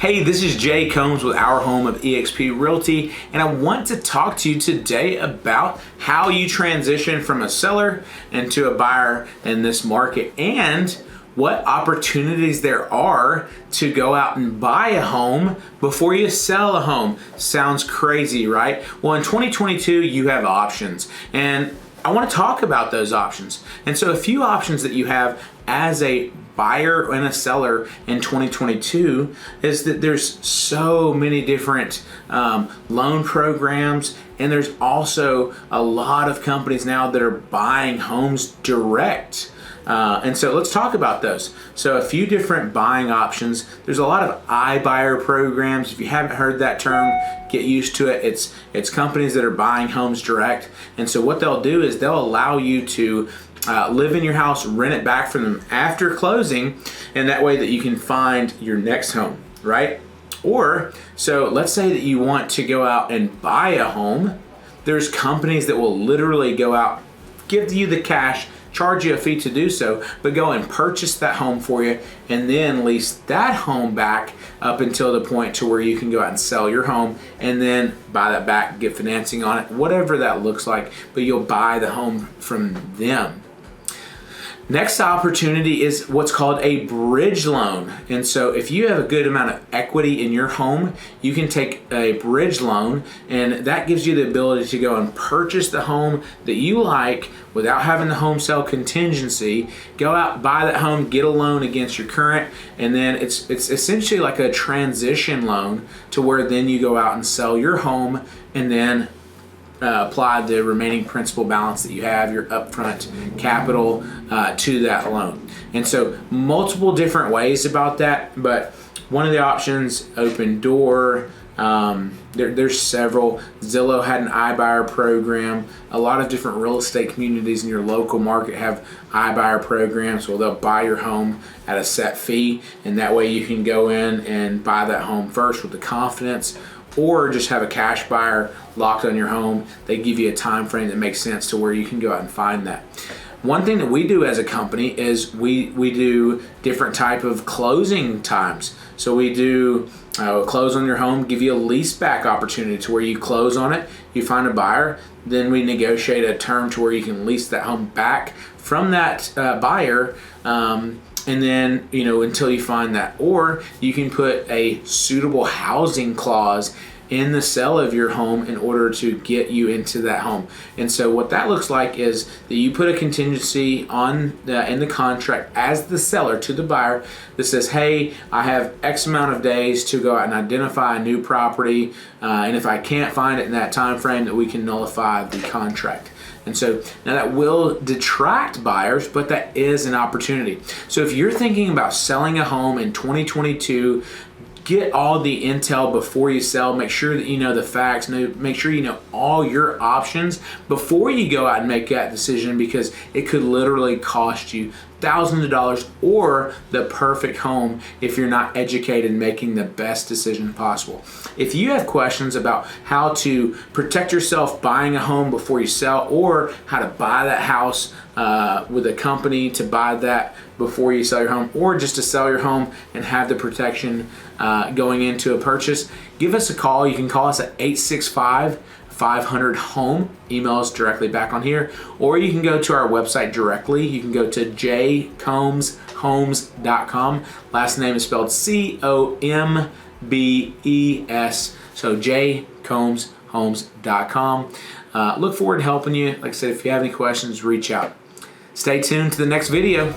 Hey, this is Jay Combs with our home of eXp Realty, and I want to talk to you today about how you transition from a seller into a buyer in this market and what opportunities there are to go out and buy a home before you sell a home. Sounds crazy, right? Well, in 2022, you have options, and I want to talk about those options. And so a few options that you have as a buyer and a seller in 2022 is that there's so many different loan programs, and there's also a lot of companies now that are buying homes direct. And so let's talk about those. So a few different buying options. There's a lot of iBuyer programs. If you haven't heard that term, get used to it. It's companies that are buying homes direct. And so what they'll do is they'll allow you to live in your house, rent it back from them after closing, and that way that you can find your next home, right? Or, so let's say that you want to go out and buy a home. There's companies that will literally go out, give you the cash, charge you a fee to do so, but go and purchase that home for you and then lease that home back up until the point to where you can go out and sell your home and then buy that back, get financing on it, whatever that looks like, but you'll buy the home from them. Next opportunity is what's called a bridge loan. And so if you have a good amount of equity in your home, you can take a bridge loan, and that gives you the ability to go and purchase the home that you like without having the home sale contingency. Go out, buy that home, get a loan against your current, and then it's essentially like a transition loan to where then you go out and sell your home and then apply the remaining principal balance that you have, your upfront capital, to that loan. And so multiple different ways about that, but one of the options, Opendoor, there's several. Zillow had an iBuyer program. A lot of different real estate communities in your local market have iBuyer programs where they'll buy your home at a set fee, and that way you can go in and buy that home first with the confidence, or just have a cash buyer locked on your home. They give you a time frame that makes sense to where you can go out and find that. One thing that we do as a company is we do different type of closing times. So we do close on your home, give you a lease back opportunity to where you close on it, you find a buyer, then we negotiate a term to where you can lease that home back from that buyer, and then, until you find that. Or you can put a suitable housing clause in the sale of your home in order to get you into that home. And so what that looks like is that you put a contingency in the contract as the seller to the buyer that says, hey, I have X amount of days to go out and identify a new property, and if I can't find it in that time frame, that we can nullify the contract. And so now that will detract buyers, but that is an opportunity. So if you're thinking about selling a home in 2022, get all the intel before you sell. Make sure that you know the facts. Make sure you know all your options before you go out and make that decision, because it could literally cost you thousands of dollars or the perfect home if you're not educated in making the best decision possible. If you have questions about how to protect yourself buying a home before you sell, or how to buy that house with a company to buy that before you sell your home, or just to sell your home and have the protection going into a purchase, give us a call. You can call us at 865-500-HOME. Email us directly back on here, or you can go to our website directly. You can go to jcombshomes.com. Last name is spelled C-O-M-B-E-S. So jcombshomes.com. Look forward to helping you. Like I said, if you have any questions, reach out. Stay tuned to the next video.